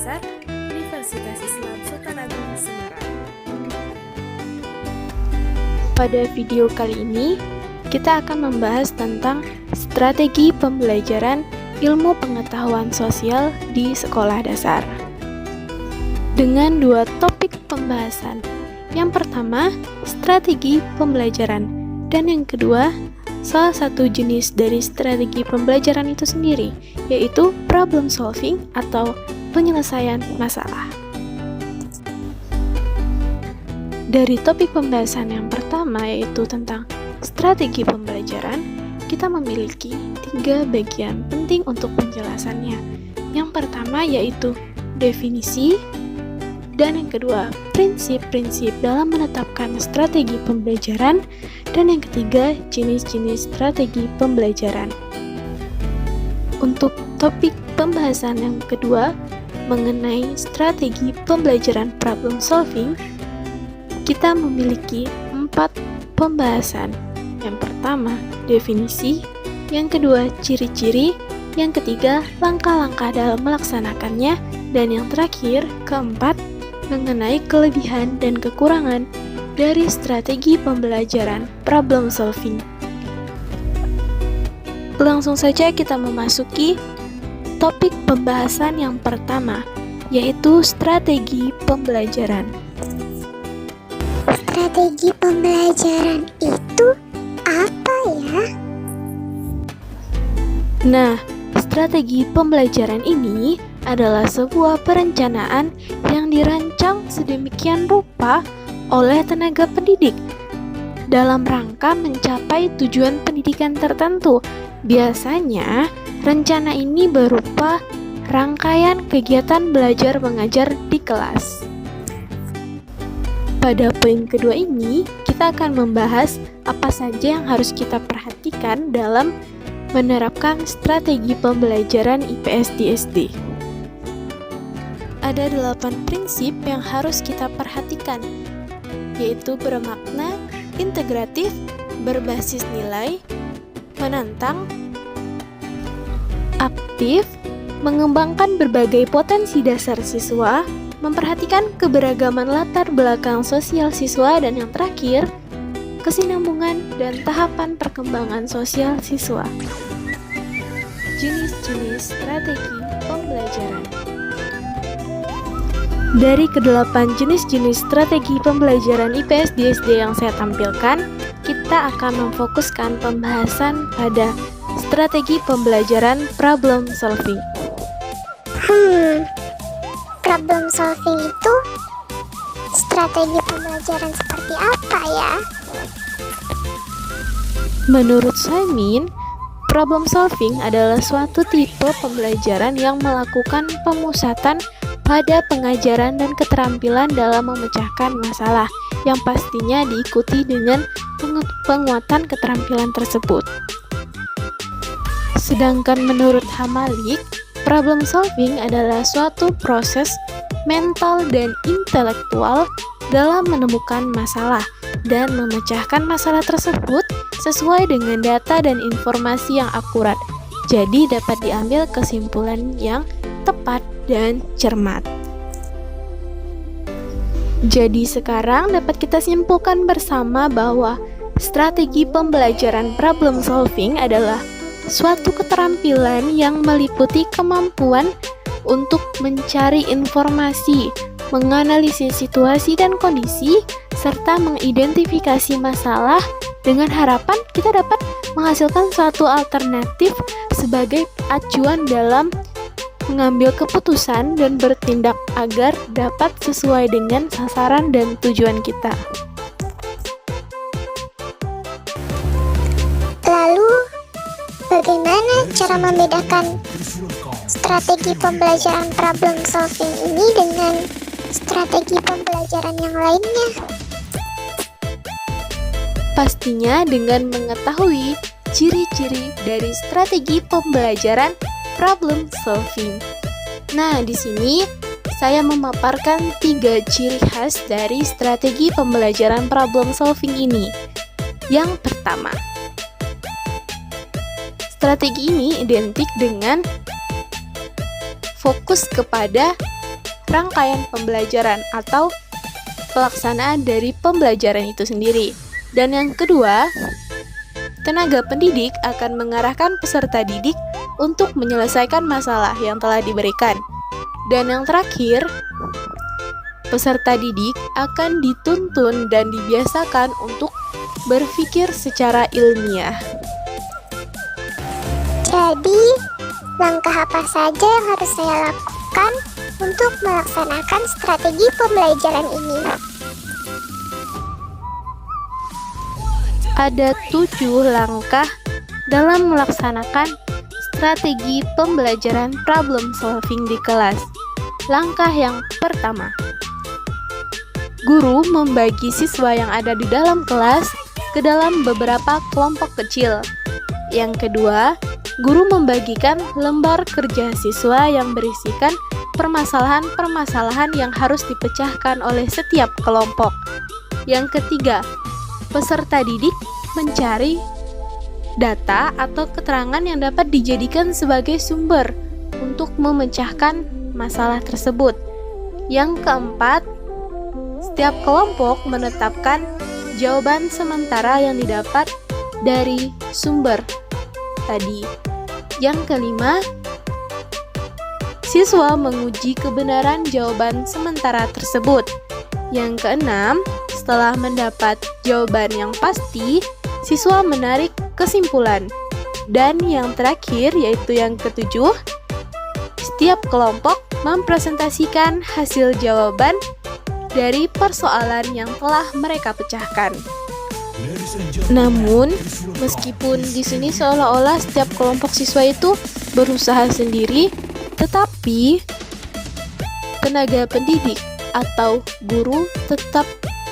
Dasar Universitas Islam Sultan Agung Semarang. Pada video kali ini, kita akan membahas tentang strategi pembelajaran ilmu pengetahuan sosial di sekolah dasar. Dengan dua topik pembahasan. Yang pertama, strategi pembelajaran, dan yang kedua, salah satu jenis dari strategi pembelajaran itu sendiri, yaitu problem solving atau penyelesaian masalah. Dari topik pembahasan yang pertama, yaitu tentang strategi pembelajaran, kita memiliki 3 bagian penting untuk penjelasannya. Yang pertama yaitu definisi, dan yang kedua, prinsip-prinsip dalam menetapkan strategi pembelajaran, dan yang ketiga, jenis-jenis strategi pembelajaran. Untuk topik pembahasan yang kedua, mengenai strategi pembelajaran problem solving, kita memiliki 4 pembahasan. Yang pertama, definisi, yang kedua, ciri-ciri, yang ketiga, langkah-langkah dalam melaksanakannya, dan yang terakhir, keempat, mengenai kelebihan dan kekurangan dari strategi pembelajaran problem solving. Langsung saja kita memasuki topik pembahasan yang pertama, yaitu strategi pembelajaran. Strategi pembelajaran itu apa ya? Nah, strategi pembelajaran ini adalah sebuah perencanaan yang dirancang sedemikian rupa oleh tenaga pendidik dalam rangka mencapai tujuan pendidikan tertentu. Biasanya, rencana ini berupa rangkaian kegiatan belajar mengajar di kelas. Pada poin kedua ini, kita akan membahas apa saja yang harus kita perhatikan dalam menerapkan strategi pembelajaran IPS di SD. Ada 8 prinsip yang harus kita perhatikan, yaitu bermakna, integratif, berbasis nilai, menantang, aktif, mengembangkan berbagai potensi dasar siswa, memperhatikan keberagaman latar belakang sosial siswa, dan yang terakhir, kesinambungan dan tahapan perkembangan sosial siswa. Jenis-jenis strategi pembelajaran. Dari ke-8 jenis-jenis strategi pembelajaran IPS di SD yang saya tampilkan, kita akan memfokuskan pembahasan pada strategi pembelajaran problem solving. Problem solving itu strategi pembelajaran seperti apa ya? Menurut Simon, problem solving adalah suatu tipe pembelajaran yang melakukan pemusatan pada pengajaran dan keterampilan dalam memecahkan masalah, yang pastinya diikuti dengan penguatan keterampilan tersebut. Sedangkan menurut Hamalik, problem solving adalah suatu proses mental dan intelektual dalam menemukan masalah dan memecahkan masalah tersebut sesuai dengan data dan informasi yang akurat. Jadi dapat diambil kesimpulan yang tepat dan cermat. Jadi sekarang dapat kita simpulkan bersama bahwa strategi pembelajaran problem solving adalah suatu keterampilan yang meliputi kemampuan untuk mencari informasi, menganalisis situasi dan kondisi, serta mengidentifikasi masalah dengan harapan kita dapat menghasilkan suatu alternatif sebagai acuan dalam mengambil keputusan dan bertindak agar dapat sesuai dengan sasaran dan tujuan kita. Lalu, bagaimana cara membedakan strategi pembelajaran problem solving ini dengan strategi pembelajaran yang lainnya? Pastinya dengan mengetahui ciri-ciri dari strategi pembelajaran problem solving. Nah, di sini saya memaparkan 3 ciri khas dari strategi pembelajaran problem solving ini. Yang pertama, strategi ini identik dengan fokus kepada rangkaian pembelajaran atau pelaksanaan dari pembelajaran itu sendiri. Dan yang kedua, tenaga pendidik akan mengarahkan peserta didik untuk menyelesaikan masalah yang telah diberikan. Dan yang terakhir, peserta didik akan dituntun dan dibiasakan untuk berpikir secara ilmiah. Jadi, langkah apa saja yang harus saya lakukan untuk melaksanakan strategi pembelajaran ini? Ada 7 langkah dalam melaksanakan strategi pembelajaran problem solving di kelas. Langkah yang pertama, guru membagi siswa yang ada di dalam kelas ke dalam beberapa kelompok kecil. Yang kedua, guru membagikan lembar kerja siswa yang berisikan permasalahan-permasalahan yang harus dipecahkan oleh setiap kelompok. Yang ketiga, peserta didik mencari data atau keterangan yang dapat dijadikan sebagai sumber untuk memecahkan masalah tersebut. Yang keempat, setiap kelompok menetapkan jawaban sementara yang didapat dari sumber tadi. Yang kelima, siswa menguji kebenaran jawaban sementara tersebut. Yang keenam, setelah mendapat jawaban yang pasti, siswa menarik kesimpulan. Dan yang terakhir, yaitu yang ketujuh, setiap kelompok mempresentasikan hasil jawaban dari persoalan yang telah mereka pecahkan. Namun, meskipun di sini seolah-olah setiap kelompok siswa itu berusaha sendiri, tetapi tenaga pendidik atau guru tetap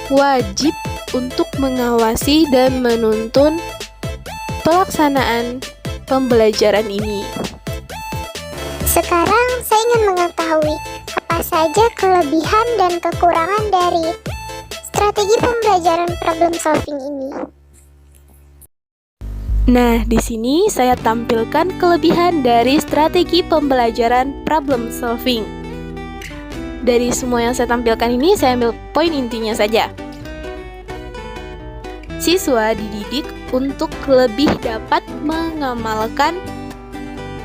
wajib untuk mengawasi dan menuntun pelaksanaan pembelajaran ini. Sekarang saya ingin mengetahui apa saja kelebihan dan kekurangan dari strategi pembelajaran problem solving ini. Nah, di sini saya tampilkan kelebihan dari strategi pembelajaran problem solving. Dari semua yang saya tampilkan ini, saya ambil poin intinya saja. Siswa dididik untuk lebih dapat mengamalkan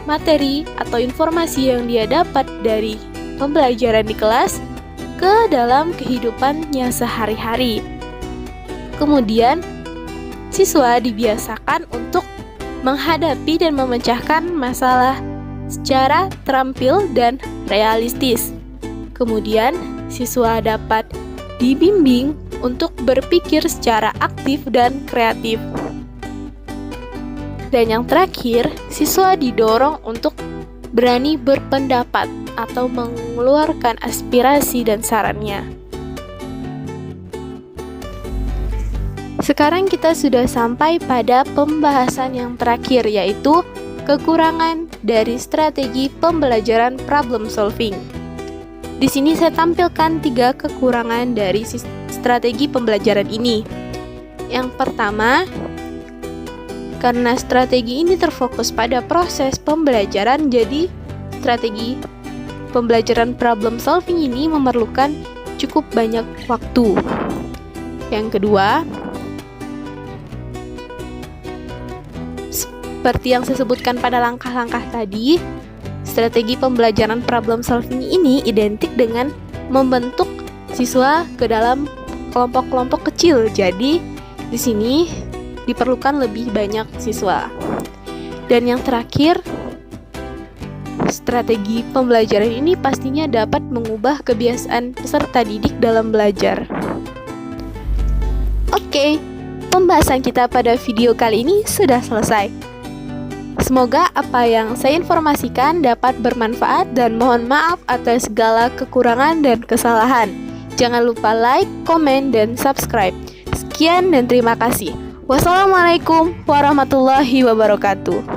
materi atau informasi yang dia dapat dari pembelajaran di kelas ke dalam kehidupannya sehari-hari. Kemudian, siswa dibiasakan untuk menghadapi dan memecahkan masalah secara terampil dan realistis. Kemudian, siswa dapat dibimbing untuk berpikir secara aktif dan kreatif. Dan yang terakhir, siswa didorong untuk berani berpendapat atau mengeluarkan aspirasi dan sarannya. Sekarang kita sudah sampai pada pembahasan yang terakhir, yaitu kekurangan dari strategi pembelajaran problem solving. Di sini saya tampilkan 3 kekurangan dari strategi pembelajaran ini. Yang pertama, karena strategi ini terfokus pada proses pembelajaran, jadi strategi pembelajaran problem solving ini memerlukan cukup banyak waktu. Yang kedua, seperti yang saya sebutkan pada langkah-langkah tadi, strategi pembelajaran problem solving ini identik dengan membentuk siswa ke dalam kelompok-kelompok kecil. Jadi, di sini diperlukan lebih banyak siswa. Dan yang terakhir, strategi pembelajaran ini pastinya dapat mengubah kebiasaan peserta didik dalam belajar. Oke, pembahasan kita pada video kali ini sudah selesai. Semoga apa yang saya informasikan dapat bermanfaat dan mohon maaf atas segala kekurangan dan kesalahan. Jangan lupa like, komen, dan subscribe. Sekian dan terima kasih. Wassalamualaikum warahmatullahi wabarakatuh.